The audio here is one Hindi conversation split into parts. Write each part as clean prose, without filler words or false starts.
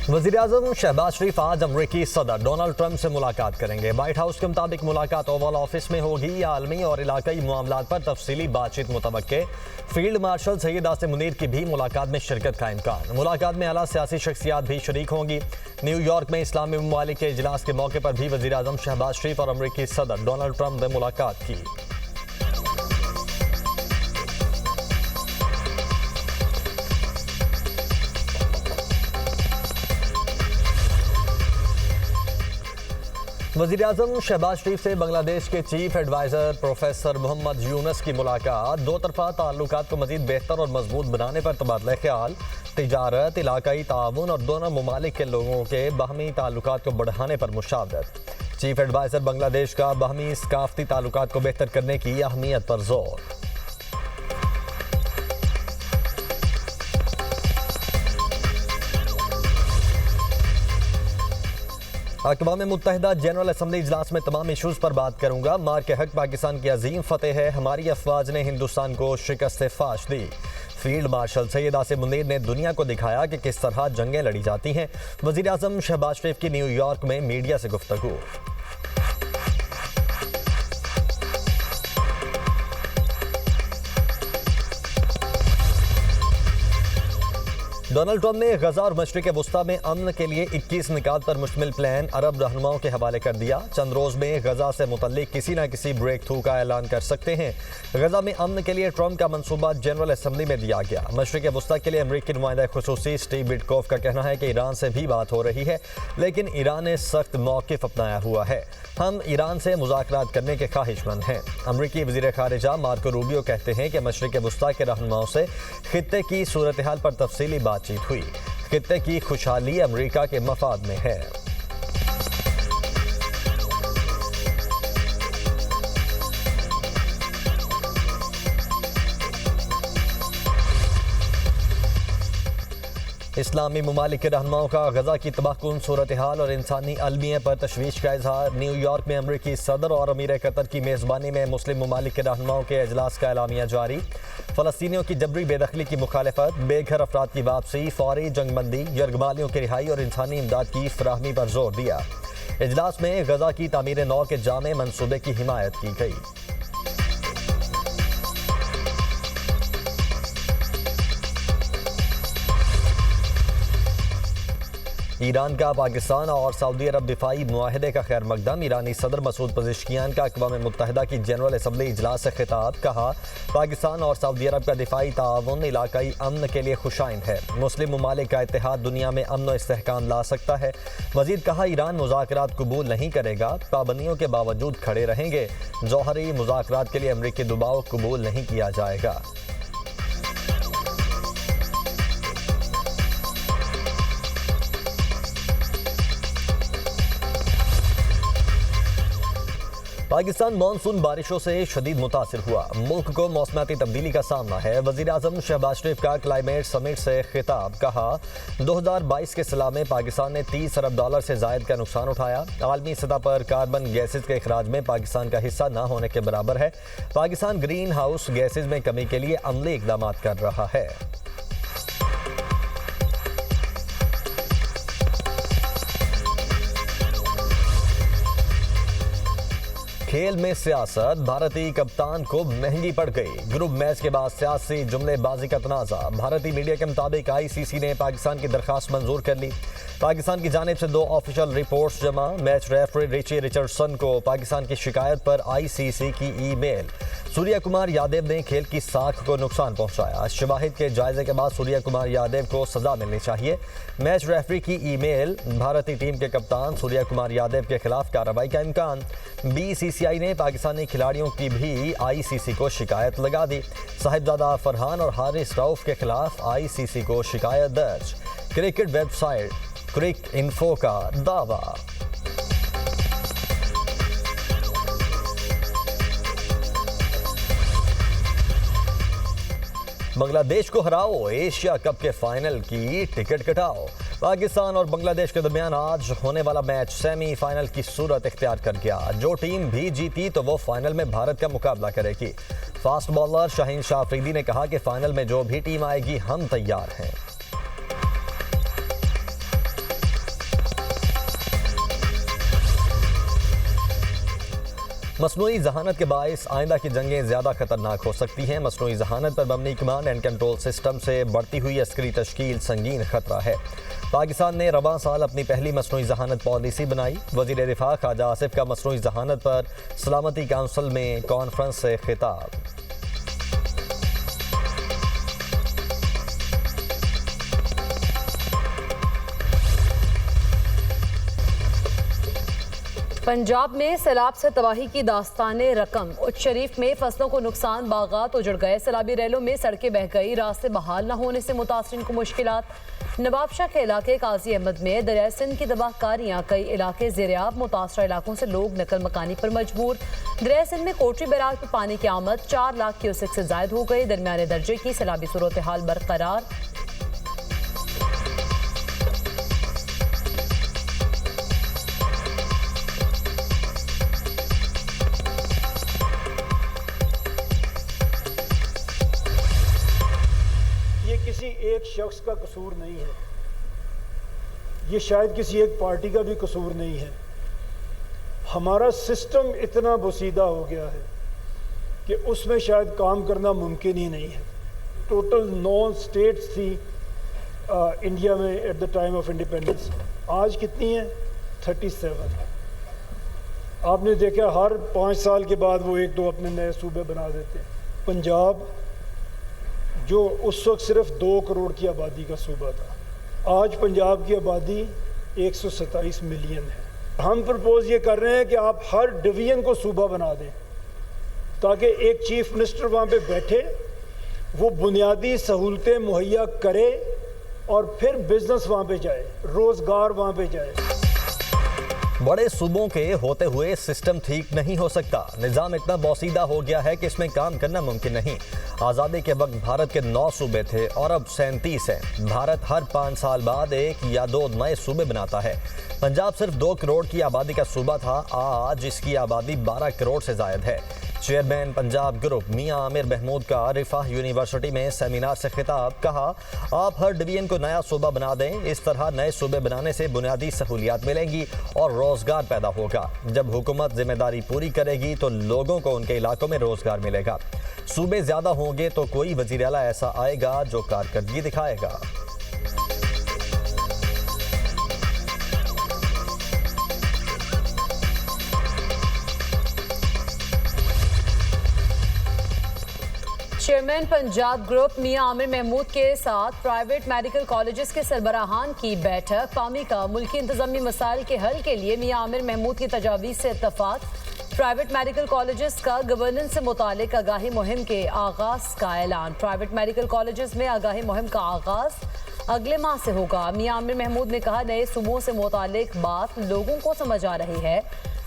वज़ीर-ए-आज़म शहबाज शरीफ आज अमरीकी सदर डोनाल्ड ट्रंप से मुलाकात करेंगे। व्हाइट हाउस के मुताबिक मुलाकात ओवल ऑफिस में होगी। आलमी और इलाकाई मामलात पर तफसीली बातचीत मुतवक्के। फील्ड मार्शल सैयद आसिम मुनीर की भी मुलाकात में शिरकत का इम्कान। मुलाकात में आला सियासी शख्सियात भी शरीक होंगी। न्यूयॉर्क में इस्लामी ममालिक के इजलास के मौके पर भी वज़ीर-ए-आज़म शहबाज शरीफ और अमरीकी सदर डोनाल्ड ट्रंप ने मुलाकात की। वज़ीर-ए-आज़म शहबाज शरीफ से बांग्लादेश के chief adviser professor Mohammad Yunus की मुलाकात। दो तरफ़ा ताल्लुकात को मज़ीद बेहतर और मजबूत बनाने पर तबादला ख्याल, तिजारत, इलाकाई ताउन और दोनों ममालिक के लोगों के बाहमी ताल्लुकात को बढ़ाने पर मुशावरत। चीफ एडवाइज़र बांग्लादेश का बाहमी सकाफ़ती ताल्लुकात को बेहतर करने की अहमियत पर जोर। अक़वाम मुत्तहिदा जनरल असम्बली इजलास में तमाम इशूज़ पर बात करूंगा। मार के हक पाकिस्तान की अजीम फतेह है, हमारी अफवाज ने हिंदुस्तान को शिकस्त फाश दी। फील्ड मार्शल सैयद आसिम मुनीर ने दुनिया को दिखाया कि किस तरह जंगें लड़ी जाती हैं। वज़ीर-ए-आज़म शहबाज शरीफ की न्यूयॉर्क में मीडिया से गुफ्तगू। डोनाल्ड ट्रंप ने गजा और मशरिक़ वस्ता में अमन के लिए 21 निकात पर मुश्तमिल प्लान अरब रहनुमाओं के हवाले कर दिया। चंद रोज़ में गजा से मुतल्लिक किसी न किसी ब्रेक थ्रू का ऐलान कर सकते हैं। गजा में अमन के लिए ट्रंप का मनसूबा जनरल असम्बली में दिया गया। मशरिक़ वस्ता के लिए अमरीकी नुमाइंदा खुसूसी स्टीव विटकॉफ का कहना है कि ईरान से भी बात हो रही है, लेकिन ईरान ने सख्त मौक़िफ़ अपनाया हुआ है। हम ईरान से मुज़ाकरात करने के ख्वाहिशमंद हैं। अमरीकी वज़ीर ख़ारिजा मार्को रूबियो कहते हैं कि मशरिक़ वस्ता के रहनुमाओं से खित्ते की सूरत हाल पर तफसीली बातचीत हुई। खित्ते की खुशहाली अमरीका के मफाद में है। इस्लामी ममालिक के रहनुमाओं का गजा की तबाहकुन सूरत हाल और इंसानी अलमिया पर तशवीश का इजहार। न्यूयॉर्क में अमरीकी सदर और अमीर कतर की मेज़बानी में मुस्लिम ममालिक के रहनुमाओं के इजलास का एलामिया जारी। फ़लस्तीनियों की जबरी बेदखली की मुखालफत, बेघर अफराद की वापसी, फौरी जंगबंदी, यरगमालियों की रिहाई और इंसानी इमदाद की फराहमी पर जोर दिया। इजलास में गजा की तामीर नौ के जामे मनसूबे की हिमायत की गई। ईरान का पाकिस्तान और सऊदी अरब दिफाई मुआहदे का खैर मकदम। ईरानी सदर मसूद पज़ेश्कियान का अक़वाम मुत्तहिदा की जनरल असम्बली इजलास से खिताब। कहा, पाकिस्तान और सऊदी अरब का दिफाई ताउन इलाकाई अमन के लिए खुशाइन है। मुस्लिम ममालिक का इत्तेहाद दुनिया में अमन और इस्तेहकाम ला सकता है। मज़ीद कहा, ईरान मुज़ाकरात कबूल नहीं करेगा, पाबंदियों के बावजूद खड़े रहेंगे। जौहरी मुज़ाकरात के लिए अमरीकी दबाव कबूल नहीं किया जाएगा। पाकिस्तान मानसून बारिशों से शदीद मुतासिर हुआ। मुल्क को मौसमाती तब्दीली का सामना है। वज़ीर-ए-आज़म शहबाज शरीफ का क्लाइमेट समिट से खिताब। कहा, 2022 के सलाह में पाकिस्तान ने $30 अरब से ज़ायद का नुकसान उठाया। आलमी सतह पर कार्बन गैसेज के अखराज में पाकिस्तान का हिस्सा न होने के बराबर है। पाकिस्तान ग्रीन हाउस गैसेज में कमी के लिए अमली इक़दाम कर रहा है। खेल में सियासत, भारतीय कप्तान को महंगी पड़ गई। ग्रुप मैच के बाद सियासी जुमलेबाजी का तनाज़ा। भारतीय मीडिया के मुताबिक ICC ने पाकिस्तान की दरख्वास्त मंजूर कर ली। पाकिस्तान की जानिब से 2 ऑफिशियल रिपोर्ट्स जमा। मैच रेफरी रिची रिचर्डसन को पाकिस्तान की शिकायत पर ICC की ईमेल। सूर्या कुमार यादव ने खेल की साख को नुकसान पहुंचाया। शवाहिद के जायजे के बाद सूर्या कुमार यादव को सजा मिलनी चाहिए। मैच रेफरी की ईमेल। भारतीय टीम के कप्तान सूर्या कुमार यादव के खिलाफ कार्रवाई का इम्कान। BCCI ने पाकिस्तानी खिलाड़ियों की भी ICC को शिकायत लगा दी। साहिबजादा फरहान और हारिस रऊफ के खिलाफ ICC को शिकायत दर्ज। क्रिकेट वेबसाइट क्रिक इन्फो का दावा। बांग्लादेश को हराओ, एशिया कप के फाइनल की टिकट कटाओ। पाकिस्तान और बांग्लादेश के दरमियान आज होने वाला मैच सेमीफाइनल की सूरत इख्तियार कर गया। जो टीम भी जीती तो वो फाइनल में भारत का मुकाबला करेगी। फास्ट बॉलर शाहीन शाह अफरीदी ने कहा कि फाइनल में जो भी टीम आएगी हम तैयार हैं। मसनूई जहानत के बाइस आइंदा की जंगें ज़्यादा खतरनाक हो सकती हैं। मसनूई जहानत पर मबनी कमांड एंड कंट्रोल सिस्टम से बढ़ती हुई अस्करी तश्कील संगीन खतरा है। पाकिस्तान ने रवां साल अपनी पहली मसनूई जहानत पॉलिसी बनाई। वज़ीर दिफा ख्वाजा आसिफ का मसनूई जहानत पर सलामती काउंसिल में कॉन्फ्रेंस से खिताब। पंजाब में सैलाब से तबाही की दास्ताने रकम। उच्च शरीफ में फसलों को नुकसान, बागात उजड़ गए, सैलाबी रैलों में सड़कें बह गई, रास्ते बहाल न होने से मुतासरीन को मुश्किलात। नवाबशाह के इलाके काजी अहमद में दरिया सिंध की तबाहकारियां, कई इलाके ज़ेरियाब, मुतासरा इलाकों से लोग नकल मकानी पर मजबूर। दरिया सिंध में कोटरी बैराज पर पानी की आमद 4 लाख क्यूसेक से जायद हो गई, दरमियाने दर्जे की सैलाबी सूरत हाल बरकरार। किसी एक शख्स का कसूर नहीं है, ये शायद किसी एक पार्टी का भी कसूर नहीं है। हमारा सिस्टम इतना बोसीदा हो गया है कि उसमें शायद काम करना मुमकिन ही नहीं है। टोटल 9 स्टेट्स थी इंडिया में at the time of independence. आज कितनी है? 37। आपने देखा हर 5 साल के बाद वो 1-2 अपने नए सूबे बना देते हैं। पंजाब जो उस वक्त सिर्फ 2 करोड़ की आबादी का सूबा था, आज पंजाब की आबादी 127 मिलियन है। हम प्रपोज ये कर रहे हैं कि आप हर डिवीज़न को सूबा बना दें ताकि एक चीफ मिनिस्टर वहाँ पे बैठे, वो बुनियादी सहूलतें मुहैया करे और फिर बिजनेस वहाँ पे जाए, रोज़गार वहाँ पे जाए। बड़े सूबों के होते हुए सिस्टम ठीक नहीं हो सकता। निज़ाम इतना बोसीदा हो गया है कि इसमें काम करना मुमकिन नहीं। आज़ादी के वक्त भारत के 9 सूबे थे और अब 37 हैं। भारत हर 5 साल बाद 1 या 2 नए सूबे बनाता है। पंजाब सिर्फ 2 करोड़ की आबादी का सूबा था, आज इसकी आबादी 12 करोड़ से ज़ायद है। चेयरमैन पंजाब ग्रुप मियां आमिर महमूद का रिफाह यूनिवर्सिटी में सेमिनार से खिताब। कहा, आप हर डिवीजन को नया सूबा बना दें। इस तरह नए सूबे बनाने से बुनियादी सहूलियात मिलेंगी और रोजगार पैदा होगा। जब हुकूमत जिम्मेदारी पूरी करेगी तो लोगों को उनके इलाकों में रोजगार मिलेगा। सूबे ज्यादा होंगे तो कोई वजीर आला ऐसा आएगा जो कारकर्दगी दिखाएगा। चेयरमैन पंजाब ग्रुप मियां आमिर महमूद के साथ प्राइवेट मेडिकल कॉलेजेस के सरबराहान की बैठक। कौमी का मुल्की इंतजामी मसाइल के हल के लिए मियां आमिर महमूद की तजावीज़ से इत्तफाक। प्राइवेट मेडिकल कॉलेजेस का गवर्नेंस से मुतालिक आगाही मुहिम के आगाज का ऐलान। प्राइवेट मेडिकल कॉलेजेस में आगाही मुहिम का आगाज अगले माह से होगा। मियां आमिर महमूद ने कहा, नए सूबों से मुतालिक बात लोगों को समझ आ रही है।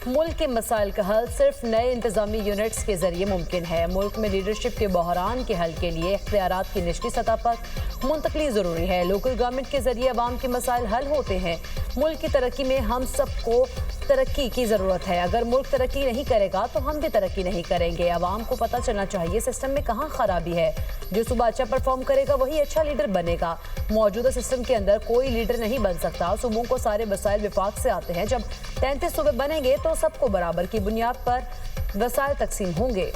मुल्क के मसाइल का हल सिर्फ नए इंतजामी यूनिट्स के जरिए मुमकिन है। मुल्क में लीडरशिप के बहरान के हल के लिए इख्तियारात की निचली सतह पर मुंतकली ज़रूरी है। लोकल गवर्नमेंट के जरिए अवाम के मसाइल हल होते हैं। मुल्क की तरक्की में हम सबको तरक्की की ज़रूरत है। अगर मुल्क तरक्की नहीं करेगा तो हम भी तरक्की नहीं करेंगे। अवाम को पता चलना चाहिए सिस्टम में कहाँ खराबी है। जो सूबा अच्छा परफॉर्म करेगा वही अच्छा लीडर बनेगा। मौजूदा सिस्टम के अंदर कोई लीडर नहीं बन सकता। सूबों को सारे वसाइल विफाक से आते हैं। जब 33 सूबे बनेंगे तो सबको बराबर की बुनियाद पर वसाइल तकसीम होंगे।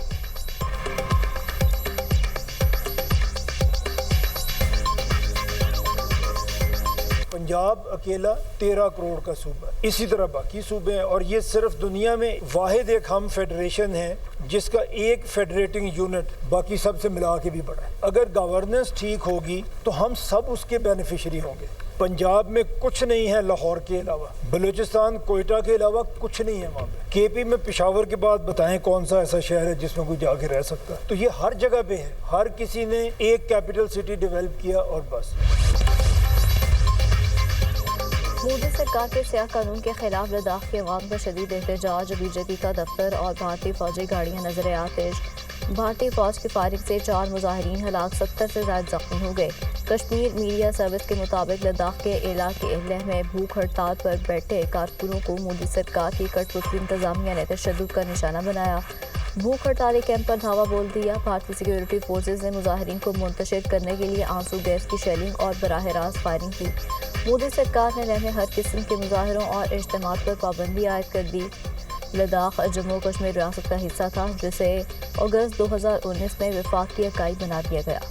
पंजाब अकेला 13 करोड़ का सूबा, इसी तरह बाकी सूबे हैं। और ये सिर्फ दुनिया में वाहिद एक हम फेडरेशन है जिसका एक फेडरेटिंग यूनिट बाकी सबसे मिला के भी बड़ा है। अगर गवर्नेंस ठीक होगी तो हम सब उसके बेनिफिशियरी होंगे। पंजाब में कुछ नहीं है लाहौर के अलावा, बलूचिस्तान कोयटा के अलावा कुछ नहीं है वहाँ पे। केपी में पेशावर के बाद बताएं कौन सा ऐसा शहर है जिसमें कोई जाके रह सकता है। तो ये हर जगह पे है। हर किसी ने एक कैपिटल सिटी डेवलप किया और बस। मोदी सरकार के स्याह कानून के खिलाफ लद्दाख के अवाम का शदीद एहतजाज। बीजेपी का दफ्तर और भारतीय फौजी गाड़ियाँ नजर आतिश। भारतीय फौज की फायरिंग से 4 मुजाहिरीन हलाक, 70 से ज़्यादा जख्मी हो गए। कश्मीर मीडिया सर्विस के मुताबिक लद्दाख के इलाके एहलह में भूख हड़ताल पर बैठे कारकुनों को मोदी सरकार की कठपुतली इंतजामिया ने तशद्दुद का निशाना बनाया। भूख हड़ताली कैंप पर धावा बोल दिया। भारतीय सिक्योरिटी फोर्सेज ने मुजाहिरीन को मुंतशिर करने के लिए आंसू गैस की शेलिंग और बराह रास्त फायरिंग की। मोदी सरकार ने रहने हर किस्म के मुजाहरों और इज्तिमात पर पाबंदी आयद कर दी। लद्दाख जम्मू कश्मीर रियासत का हिस्सा था जिसे अगस्त 2019 में वफाकी इकाई बना दिया गया।